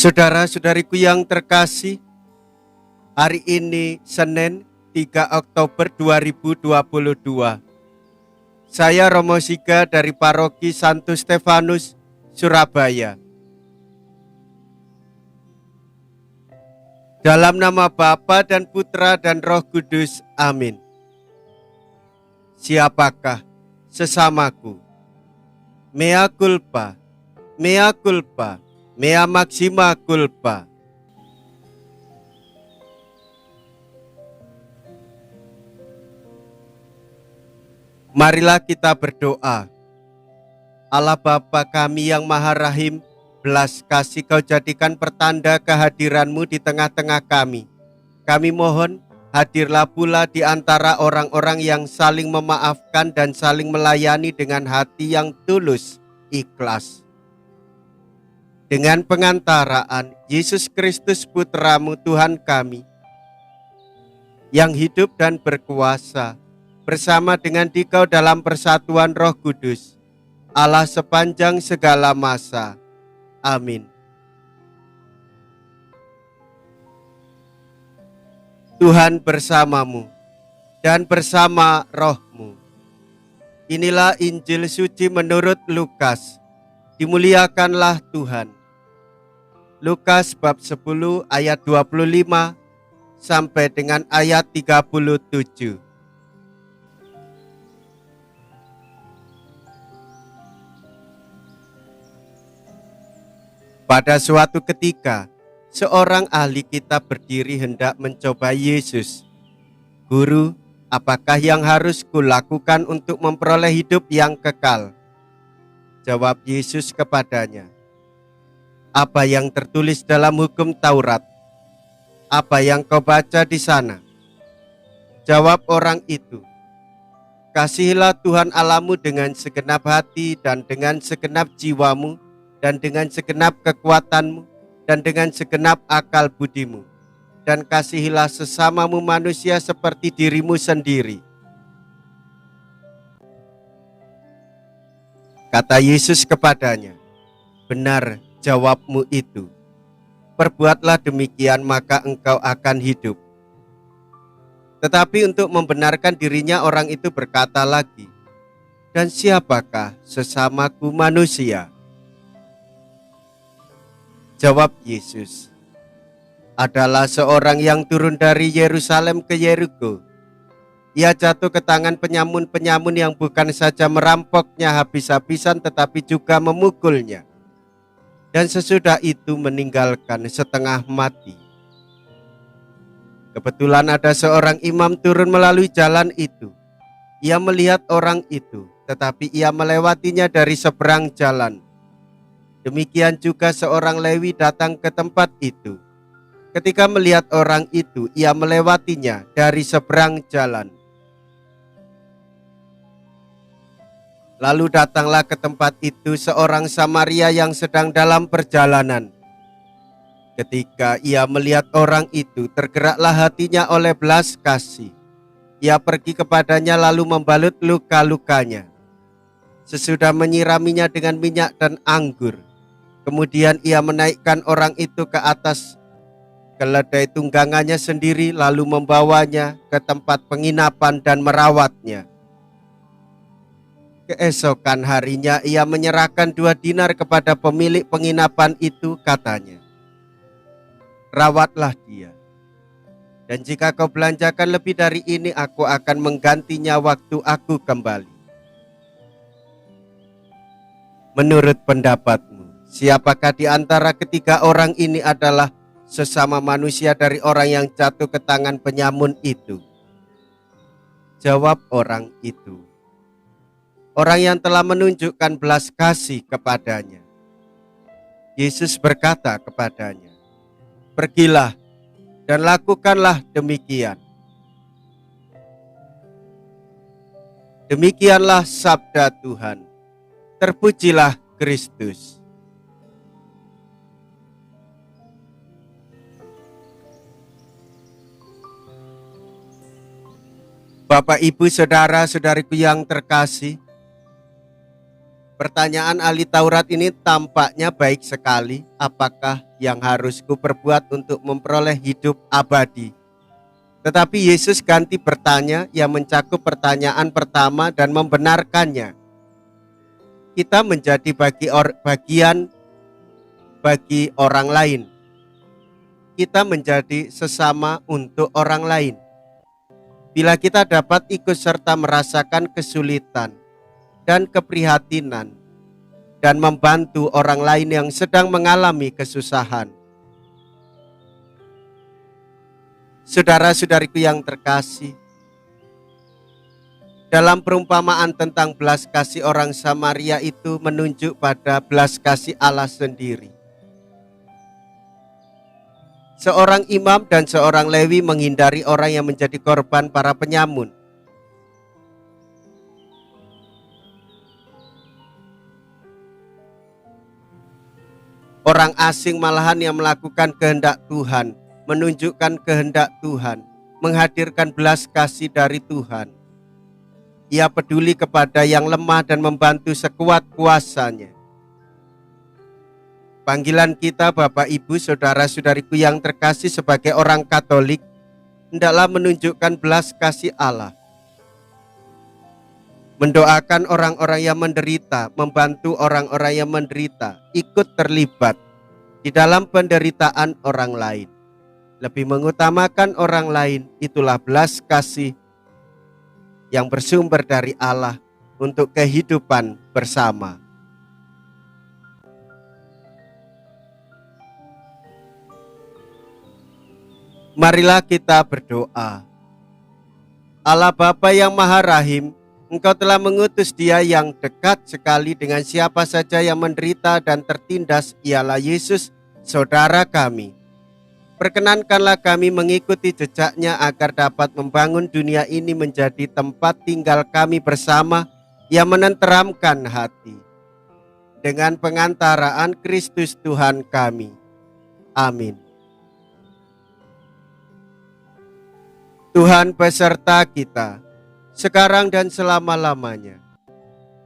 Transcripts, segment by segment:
Saudara-saudariku yang terkasih, hari ini Senin 3 Oktober 2022. Saya Romo Siga dari Paroki Santo Stefanus, Surabaya. Dalam nama Bapa dan Putra dan Roh Kudus, amin. Siapakah sesamaku? Mea culpa, mea culpa, mea maxima culpa. Marilah kita berdoa. Allah Bapa kami yang Maha Rahim, belas kasih Kau jadikan pertanda kehadiran-Mu di tengah-tengah kami. Kami mohon, hadirlah pula di antara orang-orang yang saling memaafkan dan saling melayani dengan hati yang tulus, ikhlas. Dengan pengantaraan Yesus Kristus Putra-Mu Tuhan kami, yang hidup dan berkuasa, bersama dengan Dikau dalam persatuan Roh Kudus, Allah sepanjang segala masa. Amin. Tuhan bersamamu dan bersama rohmu. Inilah Injil suci menurut Lukas. Dimuliakanlah Tuhan. Lukas bab 10 ayat 25 sampai dengan ayat 37. Pada suatu ketika, seorang ahli kitab berdiri hendak mencoba Yesus. Guru, apakah yang harus kulakukan untuk memperoleh hidup yang kekal? Jawab Yesus kepadanya, apa yang tertulis dalam hukum Taurat? Apa yang kau baca di sana? Jawab orang itu, kasihilah Tuhan Allahmu dengan segenap hati dan dengan segenap jiwamu dan dengan segenap kekuatanmu dan dengan segenap akal budimu, dan kasihilah sesamamu manusia seperti dirimu sendiri. Kata Yesus kepadanya, benar jawabmu itu. Perbuatlah demikian maka engkau akan hidup. Tetapi untuk membenarkan dirinya orang itu berkata lagi, dan siapakah sesamaku manusia? Jawab Yesus, adalah seorang yang turun dari Yerusalem ke Yeriko. Ia jatuh ke tangan penyamun-penyamun yang bukan saja merampoknya habis-habisan tetapi juga memukulnya. Dan sesudah itu meninggalkan setengah mati. Kebetulan ada seorang imam turun melalui jalan itu. Ia melihat orang itu, tetapi ia melewatinya dari seberang jalan. Demikian juga seorang Lewi datang ke tempat itu. Ketika melihat orang itu, ia melewatinya dari seberang jalan. Lalu datanglah ke tempat itu seorang Samaria yang sedang dalam perjalanan. Ketika ia melihat orang itu, tergeraklah hatinya oleh belas kasih. Ia pergi kepadanya lalu membalut luka-lukanya. Sesudah menyiraminya dengan minyak dan anggur, kemudian ia menaikkan orang itu ke atas keledai tunggangannya sendiri lalu membawanya ke tempat penginapan dan merawatnya. Keesokan harinya ia menyerahkan 2 dinar kepada pemilik penginapan itu, katanya, rawatlah dia. Dan jika kau belanjakan lebih dari ini, aku akan menggantinya waktu aku kembali. Menurut pendapatmu, siapakah di antara ketiga orang ini adalah sesama manusia dari orang yang jatuh ke tangan penyamun itu? Jawab orang itu, orang yang telah menunjukkan belas kasih kepadanya. Yesus berkata kepadanya, pergilah dan lakukanlah demikian. Demikianlah sabda Tuhan. Terpujilah Kristus. Bapak, Ibu, saudara-saudariku yang terkasih, Pertanyaan ahli Taurat ini tampaknya baik sekali. Apakah yang harus kuperbuat untuk memperoleh hidup abadi? Tetapi Yesus ganti bertanya yang mencakup pertanyaan pertama dan membenarkannya. Kita menjadi bagian bagi orang lain. Kita menjadi sesama untuk orang lain. Bila kita dapat ikut serta merasakan kesulitan dan keprihatinan dan membantu orang lain yang sedang mengalami kesusahan. Saudara-saudariku yang terkasih, dalam perumpamaan tentang belas kasih orang Samaria itu menunjuk pada belas kasih Allah sendiri. Seorang imam dan seorang Lewi menghindari orang yang menjadi korban para penyamun. Orang asing malahan yang melakukan kehendak Tuhan, menunjukkan kehendak Tuhan, menghadirkan belas kasih dari Tuhan. Ia peduli kepada yang lemah dan membantu sekuat kuasanya. Panggilan kita Bapak Ibu saudara-saudariku yang terkasih sebagai orang Katolik hendaklah menunjukkan belas kasih Allah. Mendoakan orang-orang yang menderita, membantu orang-orang yang menderita, ikut terlibat di dalam penderitaan orang lain. Lebih mengutamakan orang lain, itulah belas kasih yang bersumber dari Allah untuk kehidupan bersama. Marilah kita berdoa. Allah Bapa yang Maha Rahim, Engkau telah mengutus Dia yang dekat sekali dengan siapa saja yang menderita dan tertindas, ialah Yesus, saudara kami. Perkenankanlah kami mengikuti jejaknya agar dapat membangun dunia ini menjadi tempat tinggal kami bersama yang menenteramkan hati. Dengan pengantaraan Kristus Tuhan kami. Amin. Tuhan beserta kita, sekarang dan selama-lamanya.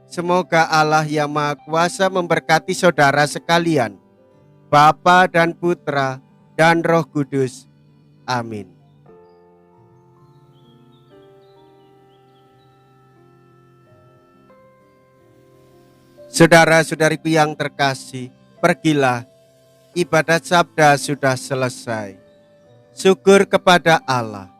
Semoga Allah yang Maha Kuasa memberkati saudara sekalian, Bapa dan Putra dan Roh Kudus. Amin. Saudara-saudariku yang terkasih, pergilah, ibadat sabda sudah selesai. Syukur kepada Allah.